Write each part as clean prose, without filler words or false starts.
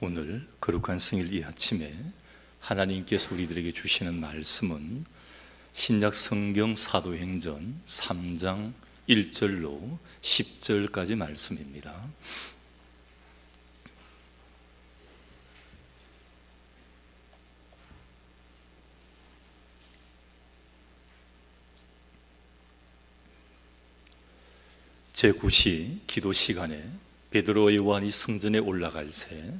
오늘 거룩한 성일 이 아침에 하나님께서 우리들에게 주시는 말씀은 신약 성경 사도행전 3장 1절로 10절까지 말씀입니다. 제9시 기도 시간에 베드로와 요한이 성전에 올라갈 새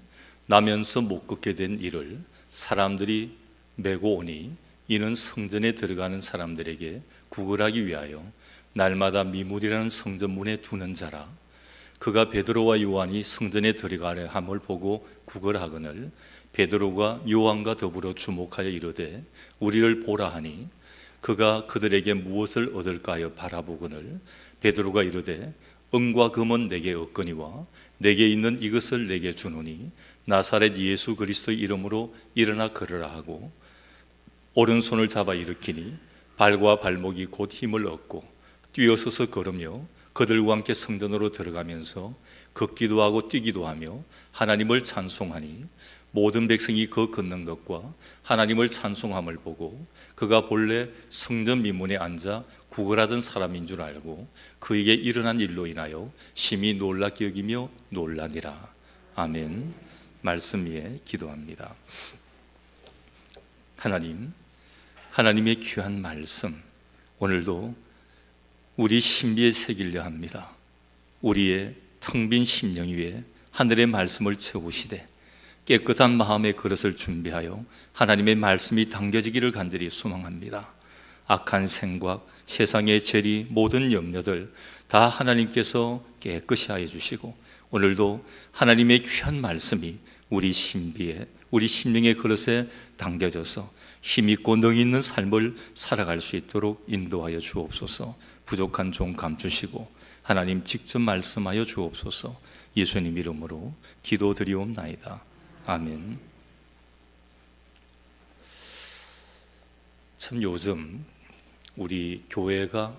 나면서 못 걷게 된 이를 사람들이 메고 오니 이는 성전에 들어가는 사람들에게 구걸하기 위하여 날마다 미물이라는 성전문에 두는 자라. 그가 베드로와 요한이 성전에 들어가려 함을 보고 구걸하거늘 베드로가 요한과 더불어 주목하여 이르되 우리를 보라 하니 그가 그들에게 무엇을 얻을까요 바라보거늘 베드로가 이르되 은과 금은 내게 없거니와 내게 있는 이것을 내게 주노니 나사렛 예수 그리스도의 이름으로 일어나 걸으라 하고 오른손을 잡아 일으키니 발과 발목이 곧 힘을 얻고 뛰어서서 걸으며 그들과 함께 성전으로 들어가면서 걷기도 하고 뛰기도 하며 하나님을 찬송하니 모든 백성이 그 걷는 것과 하나님을 찬송함을 보고 그가 본래 성전 미문에 앉아 구걸하던 사람인 줄 알고 그에게 일어난 일로 인하여 심히 놀랍게 여기며 놀라니라. 아멘. 말씀 위에 기도합니다. 하나님의 귀한 말씀 오늘도 우리 신비에 새기려 합니다. 우리의 텅 빈 심령 위에 하늘의 말씀을 채우시되 깨끗한 마음의 그릇을 준비하여 하나님의 말씀이 담겨지기를 간절히 소망합니다. 악한 생각, 세상의 죄리, 모든 염려들 다 하나님께서 깨끗이 하여 주시고 오늘도 하나님의 귀한 말씀이 우리 신비에, 우리 심령의 그릇에 담겨져서 힘있고 능히 있는 삶을 살아갈 수 있도록 인도하여 주옵소서. 부족한 종 감추시고 하나님 직접 말씀하여 주옵소서. 예수님 이름으로 기도드리옵나이다. 아멘. 참 요즘 우리 교회가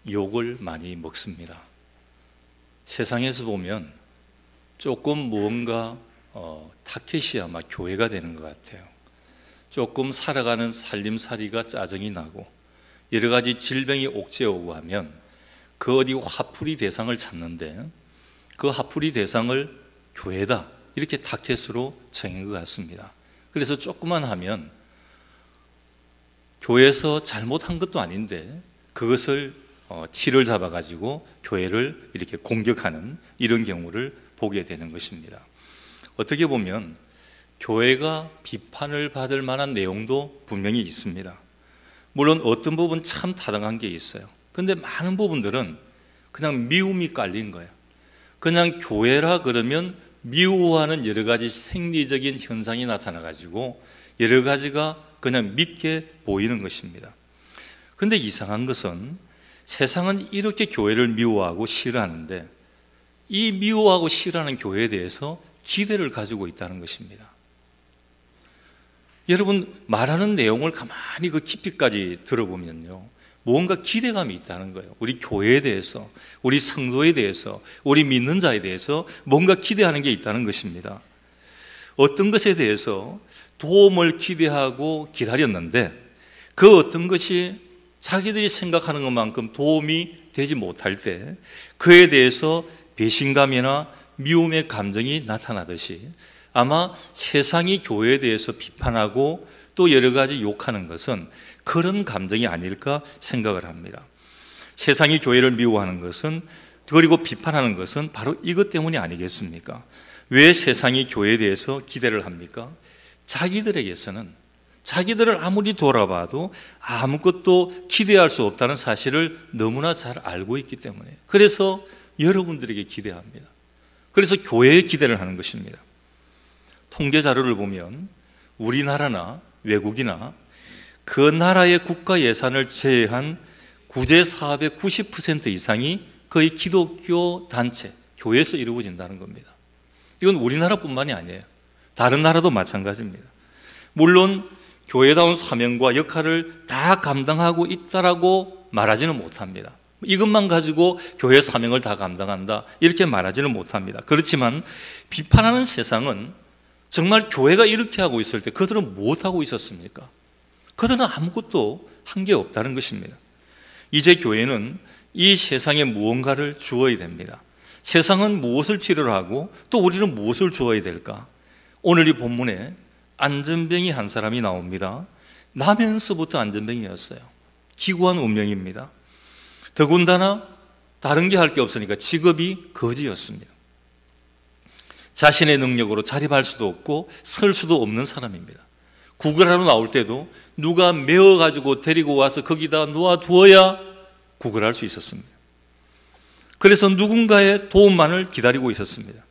욕을 많이 먹습니다. 세상에서 보면 조금 무언가 타켓이 아마 교회가 되는 것 같아요. 조금 살아가는 살림살이가 짜증이 나고 여러 가지 질병이 옥죄오고 하면 그 어디 화풀이 대상을 찾는데 그 화풀이 대상을 교회다 이렇게 타켓으로 정한 것 같습니다. 그래서 조금만 하면 교회에서 잘못한 것도 아닌데 그것을 티를 잡아가지고 교회를 이렇게 공격하는 이런 경우를 보게 되는 것입니다. 어떻게 보면 교회가 비판을 받을 만한 내용도 분명히 있습니다. 물론 어떤 부분 참 타당한 게 있어요. 근데 많은 부분들은 그냥 미움이 깔린 거예요. 그냥 교회라 그러면 미워하는 여러 가지 생리적인 현상이 나타나가지고 여러 가지가 그냥 믿게 보이는 것입니다. 근데 이상한 것은 세상은 이렇게 교회를 미워하고 싫어하는데 이 미워하고 싫어하는 교회에 대해서 기대를 가지고 있다는 것입니다. 여러분 말하는 내용을 가만히 그 깊이까지 들어보면요 뭔가 기대감이 있다는 거예요. 우리 교회에 대해서, 우리 성도에 대해서, 우리 믿는 자에 대해서 뭔가 기대하는 게 있다는 것입니다. 어떤 것에 대해서 도움을 기대하고 기다렸는데 그 어떤 것이 자기들이 생각하는 것만큼 도움이 되지 못할 때 그에 대해서 배신감이나 미움의 감정이 나타나듯이 아마 세상이 교회에 대해서 비판하고 또 여러 가지 욕하는 것은 그런 감정이 아닐까 생각을 합니다. 세상이 교회를 미워하는 것은 그리고 비판하는 것은 바로 이것 때문이 아니겠습니까? 왜 세상이 교회에 대해서 기대를 합니까? 자기들에게서는 자기들을 아무리 돌아봐도 아무것도 기대할 수 없다는 사실을 너무나 잘 알고 있기 때문에 그래서 여러분들에게 기대합니다. 그래서 교회에 기대를 하는 것입니다. 통계 자료를 보면 우리나라나 외국이나 그 나라의 국가 예산을 제외한 구제 사업의 90% 이상이 거의 기독교 단체, 교회에서 이루어진다는 겁니다. 이건 우리나라뿐만이 아니에요. 다른 나라도 마찬가지입니다. 물론 교회다운 사명과 역할을 다 감당하고 있다라고 말하지는 못합니다. 이것만 가지고 교회 사명을 다 감당한다 이렇게 말하지는 못합니다. 그렇지만 비판하는 세상은 정말 교회가 이렇게 하고 있을 때 그들은 무엇하고 있었습니까? 그들은 아무것도 한 게 없다는 것입니다. 이제 교회는 이 세상에 무언가를 주어야 됩니다. 세상은 무엇을 필요로 하고 또 우리는 무엇을 주어야 될까? 오늘 이 본문에 안전뱅이 한 사람이 나옵니다. 나면서부터 안전뱅이였어요. 기구한 운명입니다. 더군다나 다른 게 할 게 없으니까 직업이 거지였습니다. 자신의 능력으로 자립할 수도 없고 설 수도 없는 사람입니다. 구걸하러 나올 때도 누가 메어가지고 데리고 와서 거기다 놓아두어야 구걸할 수 있었습니다. 그래서 누군가의 도움만을 기다리고 있었습니다.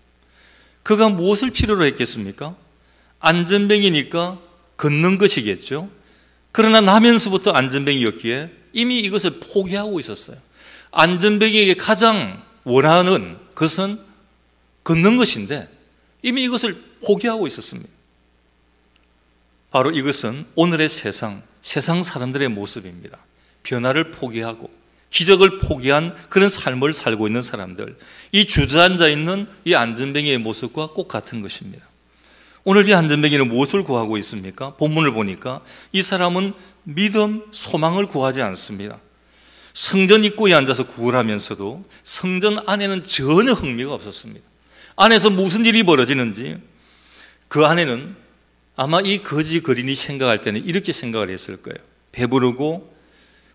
그가 무엇을 필요로 했겠습니까? 안전뱅이니까 걷는 것이겠죠. 그러나 나면서부터 안전뱅이였기에 이미 이것을 포기하고 있었어요. 안전뱅이에게 가장 원하는 것은 걷는 것인데 이미 이것을 포기하고 있었습니다. 바로 이것은 오늘의 세상 사람들의 모습입니다. 변화를 포기하고 기적을 포기한 그런 삶을 살고 있는 사람들, 이 주저앉아 있는 이 안전뱅이의 모습과 꼭 같은 것입니다. 오늘 이 안전뱅이는 무엇을 구하고 있습니까? 본문을 보니까 이 사람은 믿음, 소망을 구하지 않습니다. 성전 입구에 앉아서 구걸하면서도 성전 안에는 전혀 흥미가 없었습니다. 안에서 무슨 일이 벌어지는지 그 안에는 아마 이 거지 거린이 생각할 때는 이렇게 생각을 했을 거예요. 배부르고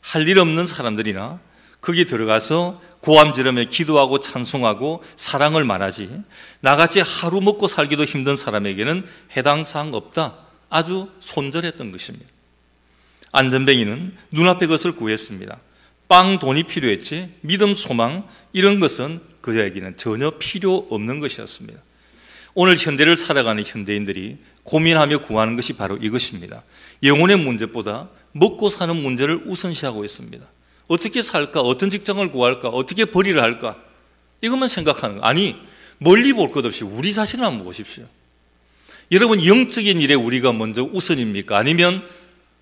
할 일 없는 사람들이나 거기 들어가서 고함지르며 기도하고 찬송하고 사랑을 말하지 나같이 하루 먹고 살기도 힘든 사람에게는 해당 사항 없다. 아주 손절했던 것입니다. 안전뱅이는 눈앞의 것을 구했습니다. 빵, 돈이 필요했지 믿음, 소망 이런 것은 그에게는 전혀 필요 없는 것이었습니다. 오늘 현대를 살아가는 현대인들이 고민하며 구하는 것이 바로 이것입니다. 영혼의 문제보다 먹고 사는 문제를 우선시하고 있습니다. 어떻게 살까? 어떤 직장을 구할까? 어떻게 벌이를 할까? 이것만 생각하는 거. 아니, 멀리 볼 것 없이 우리 자신을 한번 보십시오. 여러분, 영적인 일에 우리가 먼저 우선입니까? 아니면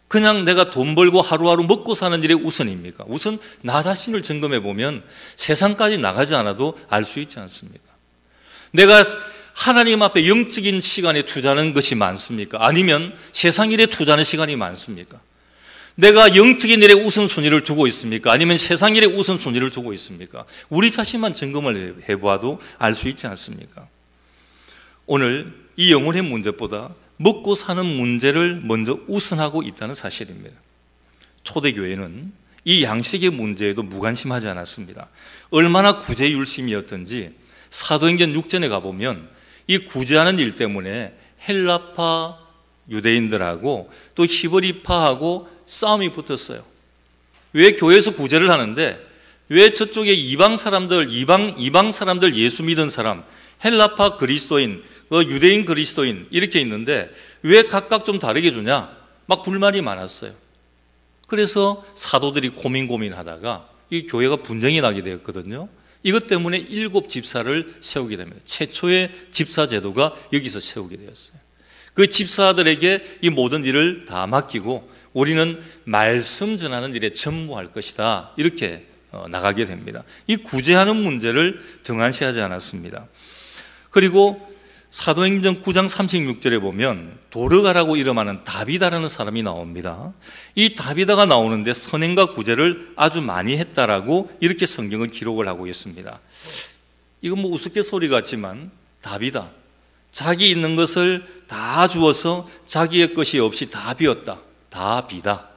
그냥 내가 돈 벌고 하루하루 먹고 사는 일에 우선입니까? 우선 나 자신을 점검해 보면 세상까지 나가지 않아도 알 수 있지 않습니까? 내가 하나님 앞에 영적인 시간에 투자하는 것이 많습니까? 아니면 세상 일에 투자하는 시간이 많습니까? 내가 영적인 일에 우선순위를 두고 있습니까? 아니면 세상 일에 우선순위를 두고 있습니까? 우리 자신만 점검을 해보아도 알 수 있지 않습니까? 오늘 이 영혼의 문제보다 먹고 사는 문제를 먼저 우선하고 있다는 사실입니다. 초대교회는 이 양식의 문제에도 무관심하지 않았습니다. 얼마나 구제율심이었던지 사도행전 6전에 가보면 이 구제하는 일 때문에 헬라파 유대인들하고 또 히브리파하고 싸움이 붙었어요. 왜 교회에서 구제를 하는데 왜 저쪽에 이방 사람들 예수 믿은 사람, 헬라파 그리스도인, 유대인 그리스도인 이렇게 있는데 왜 각각 좀 다르게 주냐? 막 불만이 많았어요. 그래서 사도들이 고민하다가 이 교회가 분쟁이 나게 되었거든요. 이것 때문에 7 집사를 세우게 됩니다. 최초의 집사 제도가 여기서 세우게 되었어요. 그 집사들에게 이 모든 일을 다 맡기고 우리는 말씀 전하는 일에 전무할 것이다. 이렇게 나가게 됩니다. 이 구제하는 문제를 등한시하지 않았습니다. 그리고 사도행전 9장 36절에 보면 도르가라고 이름하는 다비다라는 사람이 나옵니다. 이 다비다가 나오는데 선행과 구제를 아주 많이 했다라고 이렇게 성경은 기록을 하고 있습니다. 이건 뭐 우스갯소리 같지만 다비다, 자기 있는 것을 다 주어서 자기의 것이 없이 다 비웠다, 다 비다,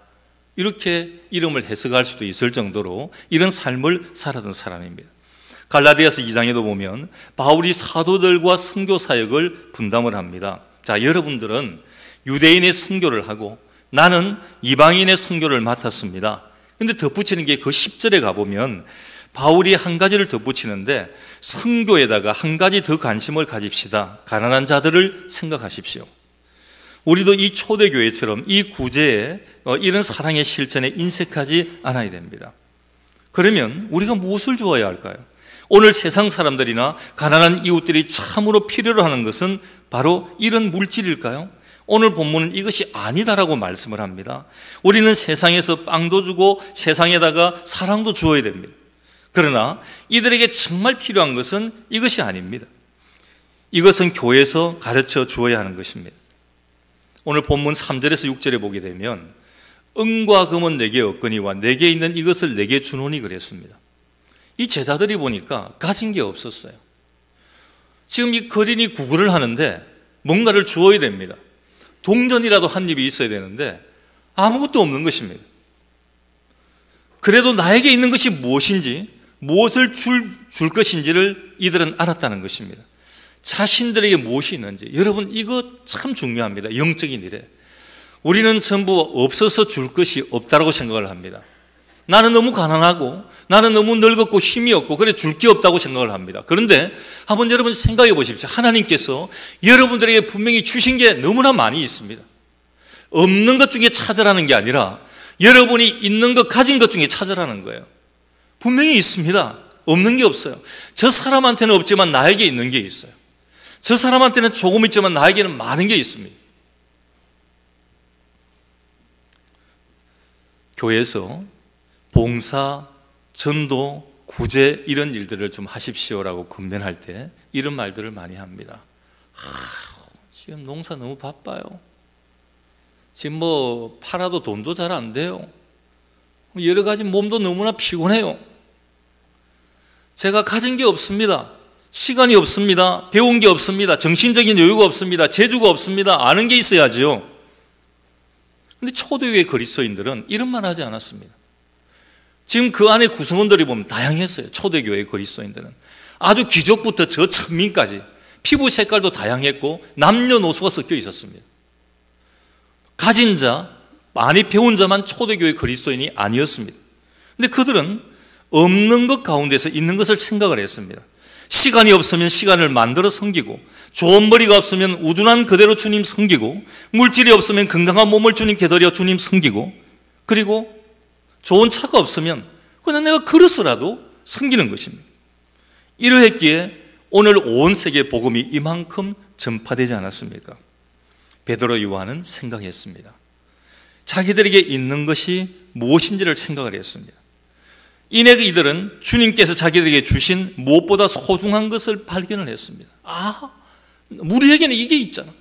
이렇게 이름을 해석할 수도 있을 정도로 이런 삶을 살았던 사람입니다. 갈라디아서 2장에도 보면 바울이 사도들과 선교 사역을 분담을 합니다. 자, 여러분들은 유대인의 선교를 하고 나는 이방인의 선교를 맡았습니다. 근데 덧붙이는 게 그 10절에 가보면 바울이 한 가지를 덧붙이는데 선교에다가 한 가지 더 관심을 가집시다. 가난한 자들을 생각하십시오. 우리도 이 초대교회처럼 이 구제에 이런 사랑의 실천에 인색하지 않아야 됩니다. 그러면 우리가 무엇을 주어야 할까요? 오늘 세상 사람들이나 가난한 이웃들이 참으로 필요로 하는 것은 바로 이런 물질일까요? 오늘 본문은 이것이 아니다라고 말씀을 합니다. 우리는 세상에서 빵도 주고 세상에다가 사랑도 주어야 됩니다. 그러나 이들에게 정말 필요한 것은 이것이 아닙니다. 이것은 교회에서 가르쳐 주어야 하는 것입니다. 오늘 본문 3절에서 6절에 보게 되면 은과 금은 내게 없거니와 내게 있는 이것을 내게 주노니 그랬습니다. 이 제자들이 보니까 가진 게 없었어요. 지금 이 거린이 구걸을 하는데 뭔가를 주어야 됩니다. 동전이라도 한 입이 있어야 되는데 아무것도 없는 것입니다. 그래도 나에게 있는 것이 무엇인지, 무엇을 줄 것인지를 이들은 알았다는 것입니다. 자신들에게 무엇이 있는지. 여러분, 이거 참 중요합니다. 영적인 일에. 우리는 전부 없어서 줄 것이 없다고 생각을 합니다. 나는 너무 가난하고 나는 너무 늙었고 힘이 없고 그래 줄 게 없다고 생각을 합니다. 그런데 한번 여러분 생각해 보십시오. 하나님께서 여러분들에게 분명히 주신 게 너무나 많이 있습니다. 없는 것 중에 찾으라는 게 아니라 여러분이 있는 것, 가진 것 중에 찾으라는 거예요. 분명히 있습니다. 없는 게 없어요. 저 사람한테는 없지만 나에게 있는 게 있어요. 저 사람한테는 조금 있지만 나에게는 많은 게 있습니다. 교회에서 봉사, 전도, 구제 이런 일들을 좀 하십시오라고 권면할 때 이런 말들을 많이 합니다. 지금 농사 너무 바빠요. 지금 뭐 팔아도 돈도 잘 안 돼요. 여러 가지 몸도 너무나 피곤해요. 제가 가진 게 없습니다. 시간이 없습니다. 배운 게 없습니다. 정신적인 여유가 없습니다. 재주가 없습니다. 아는 게 있어야죠. 근데 초대교회 그리스도인들은 이런 말 하지 않았습니다. 지금 그 안에 구성원들이 보면 다양했어요. 초대교회 그리스도인들은 아주 귀족부터 저 천민까지 피부 색깔도 다양했고 남녀노소가 섞여 있었습니다. 가진 자, 많이 배운 자만 초대교회 그리스도인이 아니었습니다. 근데 그들은 없는 것 가운데서 있는 것을 생각을 했습니다. 시간이 없으면 시간을 만들어 섬기고, 좋은 머리가 없으면 우둔한 그대로 주님 섬기고, 물질이 없으면 건강한 몸을 주님께 드려 주님 섬기고, 그리고 좋은 차가 없으면 그냥 내가 그릇으라도 섬기는 것입니다. 이러했기에 오늘 온 세계 복음이 이만큼 전파되지 않았습니까? 베드로 요한은 생각했습니다. 자기들에게 있는 것이 무엇인지를 생각을 했습니다. 이내 이들은 주님께서 자기들에게 주신 무엇보다 소중한 것을 발견을 했습니다. 우리에게는 이게 있잖아.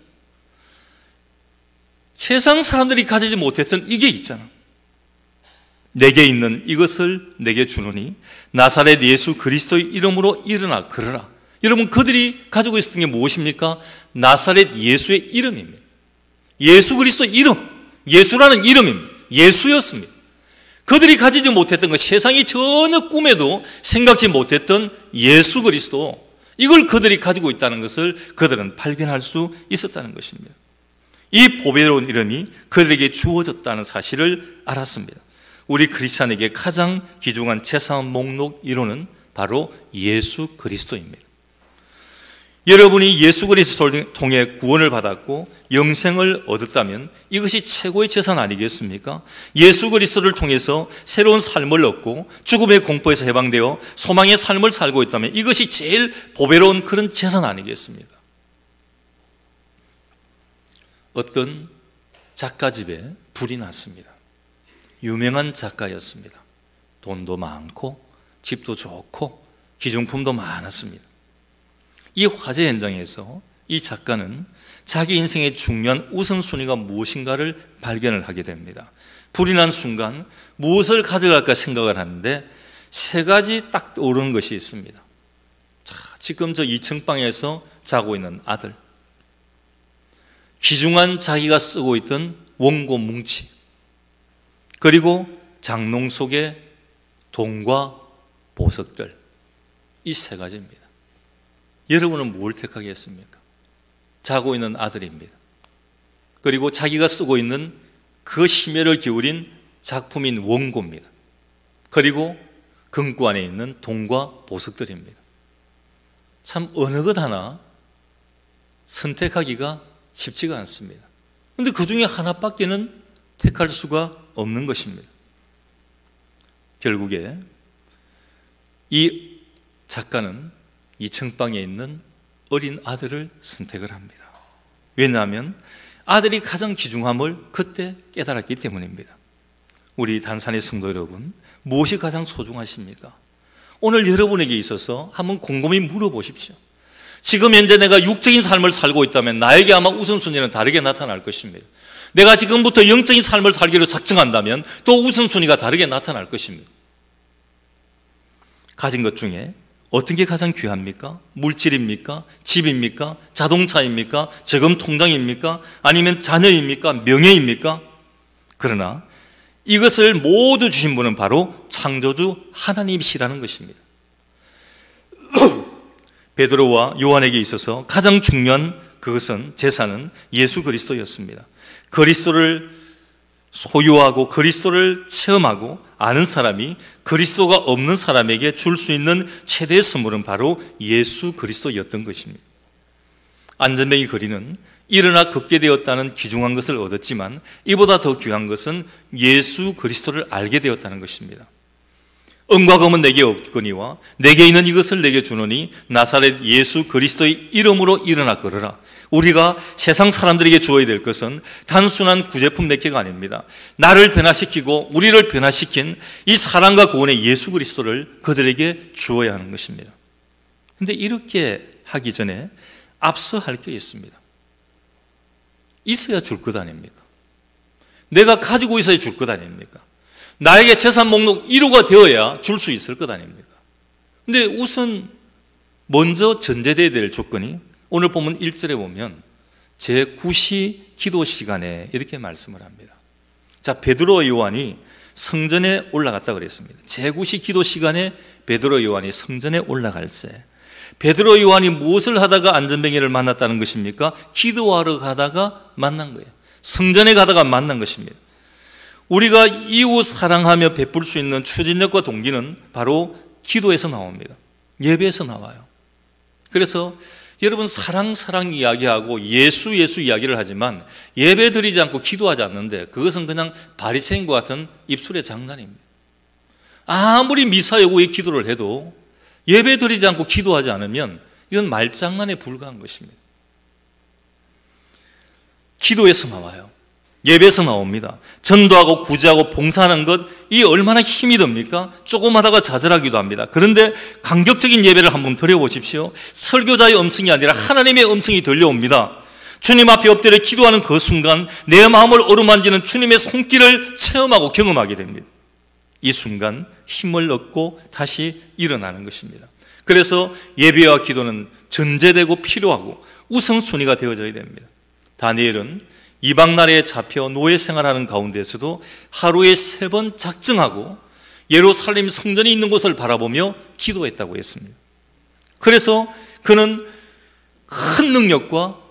세상 사람들이 가지지 못했던 이게 있잖아. 내게 있는 이것을 내게 주노니 나사렛 예수 그리스도의 이름으로 일어나 걸어라. 여러분, 그들이 가지고 있었던 게 무엇입니까? 나사렛 예수의 이름입니다. 예수 그리스도의 이름, 예수라는 이름입니다. 예수였습니다. 그들이 가지지 못했던 것, 세상이 전혀 꿈에도 생각지 못했던 예수 그리스도, 이걸 그들이 가지고 있다는 것을 그들은 발견할 수 있었다는 것입니다. 이 보배로운 이름이 그들에게 주어졌다는 사실을 알았습니다. 우리 크리스찬에게 가장 귀중한 재산 목록 1호는 바로 예수 그리스도입니다. 여러분이 예수 그리스도를 통해 구원을 받았고 영생을 얻었다면 이것이 최고의 재산 아니겠습니까? 예수 그리스도를 통해서 새로운 삶을 얻고 죽음의 공포에서 해방되어 소망의 삶을 살고 있다면 이것이 제일 보배로운 그런 재산 아니겠습니까? 어떤 작가 집에 불이 났습니다. 유명한 작가였습니다. 돈도 많고 집도 좋고 기중품도 많았습니다. 이 화재 현장에서 이 작가는 자기 인생의 중요한 우선순위가 무엇인가를 발견을 하게 됩니다. 불이 난 순간 무엇을 가져갈까 생각을 하는데 세 가지 딱 떠오르는 것이 있습니다. 지금 저 2층 방에서 자고 있는 아들, 귀중한 자기가 쓰고 있던 원고 뭉치, 그리고 장롱 속의 돈과 보석들, 이 세 가지입니다. 여러분은 뭘 택하겠습니까? 자고 있는 아들입니다. 그리고 자기가 쓰고 있는 그 심혈을 기울인 작품인 원고입니다. 그리고 금고 안에 있는 돈과 보석들입니다. 참 어느 것 하나 선택하기가 쉽지가 않습니다. 그런데 그 중에 하나밖에는 택할 수가 없는 것입니다. 결국에 이 작가는 2층 방에 있는 어린 아들을 선택을 합니다. 왜냐하면 아들이 가장 귀중함을 그때 깨달았기 때문입니다. 우리 단산의 성도 여러분, 무엇이 가장 소중하십니까? 오늘 여러분에게 있어서 한번 곰곰이 물어보십시오. 지금 현재 내가 육적인 삶을 살고 있다면 나에게 아마 우선순위는 다르게 나타날 것입니다. 내가 지금부터 영적인 삶을 살기로 작정한다면 또 우선순위가 다르게 나타날 것입니다. 가진 것 중에 어떤 게 가장 귀합니까? 물질입니까? 집입니까? 자동차입니까? 저금 통장입니까? 아니면 자녀입니까? 명예입니까? 그러나 이것을 모두 주신 분은 바로 창조주 하나님이시라는 것입니다. 베드로와 요한에게 있어서 가장 중요한 그것은 재산은 예수 그리스도였습니다. 그리스도를 소유하고 그리스도를 체험하고 아는 사람이 그리스도가 없는 사람에게 줄 수 있는 최대의 선물은 바로 예수 그리스도였던 것입니다. 안전뱅이 거리는 일어나 걷게 되었다는 귀중한 것을 얻었지만 이보다 더 귀한 것은 예수 그리스도를 알게 되었다는 것입니다. 은과 금은 내게 없거니와 내게 있는 이것을 내게 주노니 나사렛 예수 그리스도의 이름으로 일어나 걸으라. 우리가 세상 사람들에게 주어야 될 것은 단순한 구제품 몇 개가 아닙니다. 나를 변화시키고 우리를 변화시킨 이 사랑과 구원의 예수 그리스도를 그들에게 주어야 하는 것입니다. 그런데 이렇게 하기 전에 앞서 할 게 있습니다. 있어야 줄 것 아닙니까? 내가 가지고 있어야 줄 것 아닙니까? 나에게 재산 목록 1호가 되어야 줄 수 있을 것 아닙니까? 근데 우선 먼저 전제되어야 될 조건이 오늘 본문 1절에 보면 제9시 기도 시간에 이렇게 말씀을 합니다. 자, 베드로와 요한이 성전에 올라갔다 그랬습니다. 제9시 기도 시간에 베드로 요한이 성전에 올라갈 때 베드로 요한이 무엇을 하다가 안전뱅이를 만났다는 것입니까? 기도하러 가다가 만난 거예요. 성전에 가다가 만난 것입니다. 우리가 이웃 사랑하며 베풀 수 있는 추진력과 동기는 바로 기도에서 나옵니다. 예배에서 나와요. 그래서 여러분 사랑 이야기하고 예수 이야기를 하지만 예배 드리지 않고 기도하지 않는데 그것은 그냥 바리새인과 같은 입술의 장난입니다. 아무리 미사 여구의 기도를 해도 예배 드리지 않고 기도하지 않으면 이건 말장난에 불과한 것입니다. 기도에서 나와요. 예배에서 나옵니다. 전도하고 구제하고 봉사하는 것, 이 얼마나 힘이 듭니까? 조금 하다가 좌절하기도 합니다. 그런데 감격적인 예배를 한번 드려보십시오. 설교자의 음성이 아니라 하나님의 음성이 들려옵니다. 주님 앞에 엎드려 기도하는 그 순간 내 마음을 어루만지는 주님의 손길을 체험하고 경험하게 됩니다. 이 순간 힘을 얻고 다시 일어나는 것입니다. 그래서 예배와 기도는 전제되고 필요하고 우선순위가 되어져야 됩니다. 다니엘은 이방 나라에 잡혀 노예 생활하는 가운데서도 하루에 3번 작정하고 예루살렘 성전이 있는 곳을 바라보며 기도했다고 했습니다. 그래서 그는 큰 능력과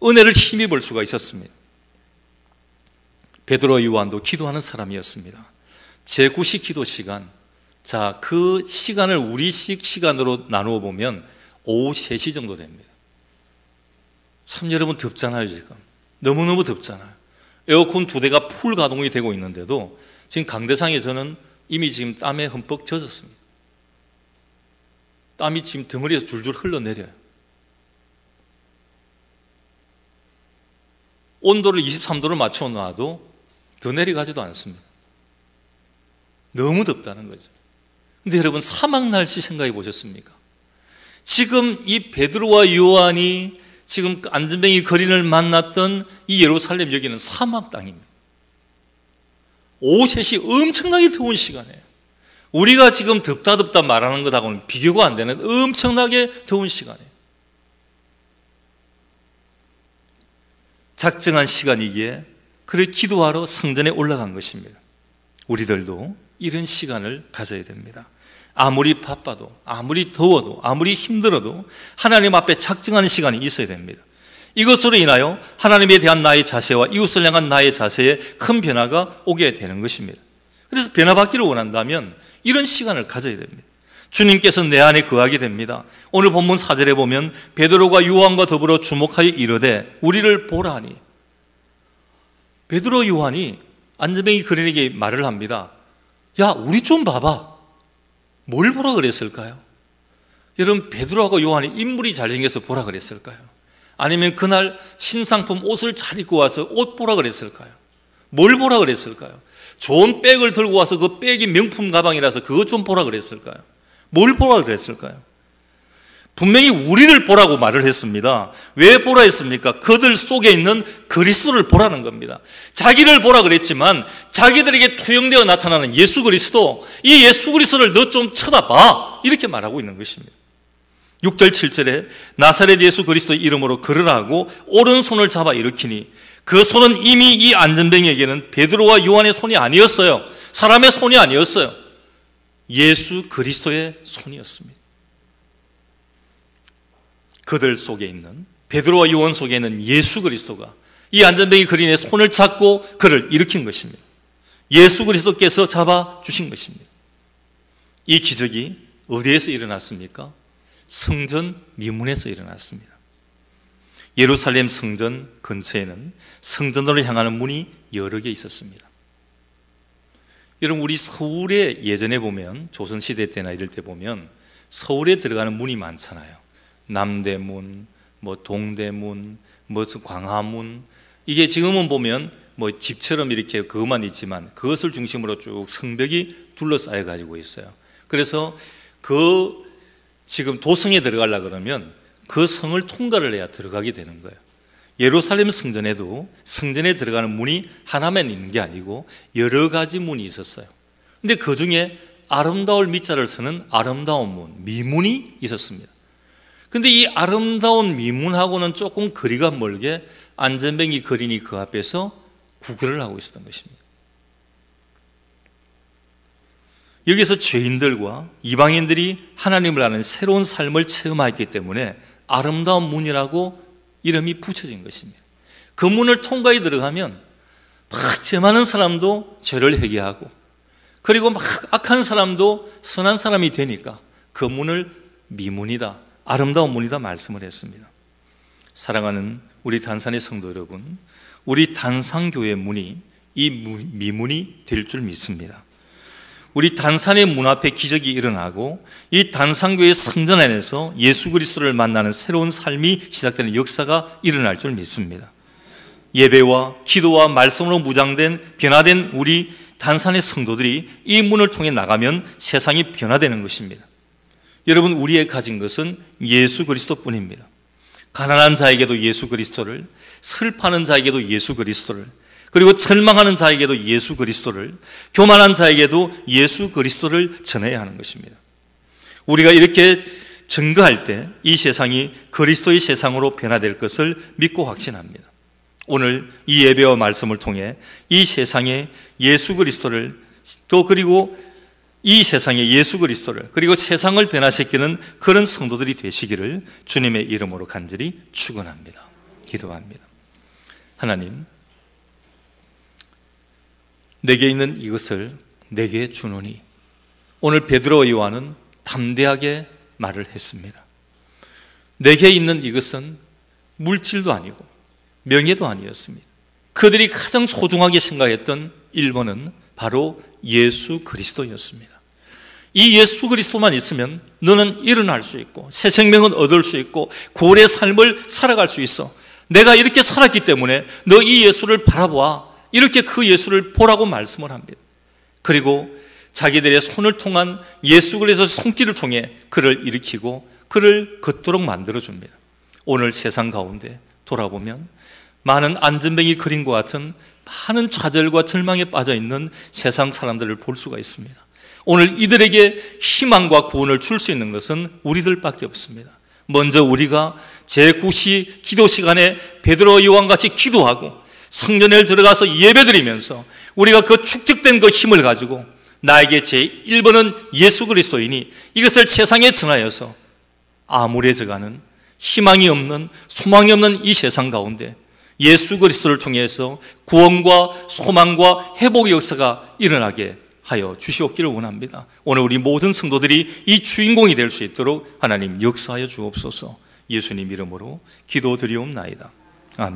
은혜를 힘입을 수가 있었습니다. 베드로 요한도 기도하는 사람이었습니다. 제9시 기도 시간, 자, 그 시간을 우리식 시간으로 나누어 보면 오후 3시 정도 됩니다. 참 여러분 덥잖아요. 지금 너무너무 덥잖아요. 에어컨 2대가 풀 가동이 되고 있는데도 지금 강대상에 저는 이미 지금 땀에 흠뻑 젖었습니다. 땀이 지금 덩어리에서 줄줄 흘러내려요. 온도를 23도로 맞춰 놔도 더 내려가지도 않습니다. 너무 덥다는 거죠. 근데 여러분 사막 날씨 생각해 보셨습니까? 지금 이 베드로와 요한이 지금 안전뱅이 거린을 만났던 이 예루살렘 여기는 사막 땅입니다. 오후 3시 엄청나게 더운 시간이에요. 우리가 지금 덥다 말하는 것하고는 비교가 안 되는 엄청나게 더운 시간이에요. 작정한 시간이기에 그를 기도하러 성전에 올라간 것입니다. 우리들도 이런 시간을 가져야 됩니다. 아무리 바빠도 아무리 더워도 아무리 힘들어도 하나님 앞에 작정하는 시간이 있어야 됩니다. 이것으로 인하여 하나님에 대한 나의 자세와 이웃을 향한 나의 자세에 큰 변화가 오게 되는 것입니다. 그래서 변화받기를 원한다면 이런 시간을 가져야 됩니다. 주님께서 내 안에 거하게 됩니다. 오늘 본문 4절에 보면 베드로가 요한과 더불어 주목하여 이르되 우리를 보라니, 베드로 요한이 안전뱅이 거린에게 말을 합니다. 야, 우리 좀 봐봐. 뭘 보라 그랬을까요? 여러분, 베드로하고 요한이 인물이 잘생겨서 보라 그랬을까요? 아니면 그날 신상품 옷을 잘 입고 와서 옷 보라 그랬을까요? 뭘 보라 그랬을까요? 좋은 백을 들고 와서 그 백이 명품 가방이라서 그것 좀 보라 그랬을까요? 뭘 보라 그랬을까요? 분명히 우리를 보라고 말을 했습니다. 왜 보라 했습니까? 그들 속에 있는 그리스도를 보라는 겁니다. 자기를 보라 그랬지만 자기들에게 투영되어 나타나는 예수 그리스도, 이 예수 그리스도를 너 좀 쳐다봐, 이렇게 말하고 있는 것입니다. 6절 7절에 나사렛 예수 그리스도의 이름으로 걸으라고 오른손을 잡아 일으키니 그 손은 이미 이 안전뱅이에게는 베드로와 요한의 손이 아니었어요. 사람의 손이 아니었어요. 예수 그리스도의 손이었습니다. 그들 속에 있는, 베드로와 요한 속에 있는 예수 그리스도가 이 안전뱅이 거린의 손을 잡고 그를 일으킨 것입니다. 예수 그리스도께서 잡아주신 것입니다. 이 기적이 어디에서 일어났습니까? 성전 미문에서 일어났습니다. 예루살렘 성전 근처에는 성전으로 향하는 문이 여러 개 있었습니다. 여러분, 우리 서울에 예전에 보면, 조선시대 때나 이럴 때 보면 서울에 들어가는 문이 많잖아요. 남대문, 동대문, 광화문. 이게 지금은 보면 집처럼 이렇게 그것만 있지만 그것을 중심으로 쭉 성벽이 둘러싸여 가지고 있어요. 그래서 지금 도성에 들어가려고 그러면 그 성을 통과를 해야 들어가게 되는 거예요. 예루살렘 성전에도 성전에 들어가는 문이 하나만 있는 게 아니고 여러 가지 문이 있었어요. 근데 그 중에 아름다울 미자를 쓰는 아름다운 문, 미문이 있었습니다. 근데 이 아름다운 미문하고는 조금 거리가 멀게 안전뱅이 거린이 그 앞에서 구걸을 하고 있었던 것입니다. 여기서 죄인들과 이방인들이 하나님을 아는 새로운 삶을 체험했기 때문에 아름다운 문이라고 이름이 붙여진 것입니다. 그 문을 통과해 들어가면 막 죄 많은 사람도 죄를 회개하고, 그리고 막 악한 사람도 선한 사람이 되니까 그 문을 미문이다, 아름다운 문이다 말씀을 했습니다. 사랑하는 우리 단산의 성도 여러분, 우리 단산교회 문이 이 미문이 될 줄 믿습니다. 우리 단산의 문 앞에 기적이 일어나고 이 단산교회 성전 안에서 예수 그리스도를 만나는 새로운 삶이 시작되는 역사가 일어날 줄 믿습니다. 예배와 기도와 말씀으로 무장된 변화된 우리 단산의 성도들이 이 문을 통해 나가면 세상이 변화되는 것입니다. 여러분, 우리의 가진 것은 예수 그리스도뿐입니다. 가난한 자에게도 예수 그리스도를, 슬퍼하는 자에게도 예수 그리스도를, 그리고 절망하는 자에게도 예수 그리스도를, 교만한 자에게도 예수 그리스도를 전해야 하는 것입니다. 우리가 이렇게 증거할 때 이 세상이 그리스도의 세상으로 변화될 것을 믿고 확신합니다. 오늘 이 예배와 말씀을 통해 이 세상에 예수 그리스도를, 또 그리고 이 세상에 예수 그리스도를, 그리고 세상을 변화시키는 그런 성도들이 되시기를 주님의 이름으로 간절히 축원합니다. 기도합니다. 하나님, 내게 있는 이것을 내게 주노니, 오늘 베드로와 요한은 담대하게 말을 했습니다. 내게 있는 이것은 물질도 아니고 명예도 아니었습니다. 그들이 가장 소중하게 생각했던 1번은 바로 예수 그리스도였습니다. 이 예수 그리스도만 있으면 너는 일어날 수 있고 새 생명은 얻을 수 있고 구원의 삶을 살아갈 수 있어. 내가 이렇게 살았기 때문에 너 이 예수를 바라보아, 이렇게 그 예수를 보라고 말씀을 합니다. 그리고 자기들의 손을 통한 예수 그리스도의 손길을 통해 그를 일으키고 그를 걷도록 만들어줍니다. 오늘 세상 가운데 돌아보면 많은 안전뱅이 그림과 같은 많은 좌절과 절망에 빠져있는 세상 사람들을 볼 수가 있습니다. 오늘 이들에게 희망과 구원을 줄 수 있는 것은 우리들밖에 없습니다. 먼저 우리가 제9시 기도 시간에 베드로와 요한같이 기도하고 성전에 들어가서 예배드리면서 우리가 그 축적된 그 힘을 가지고 나에게 제1번은 예수 그리스도이니 이것을 세상에 전하여서 암울해져가는, 희망이 없는, 소망이 없는 이 세상 가운데 예수 그리스도를 통해서 구원과 소망과 회복의 역사가 일어나게 하여 주시옵기를 원합니다. 오늘 우리 모든 성도들이 이 주인공이 될 수 있도록 하나님 역사하여 주옵소서. 예수님 이름으로 기도드리옵나이다.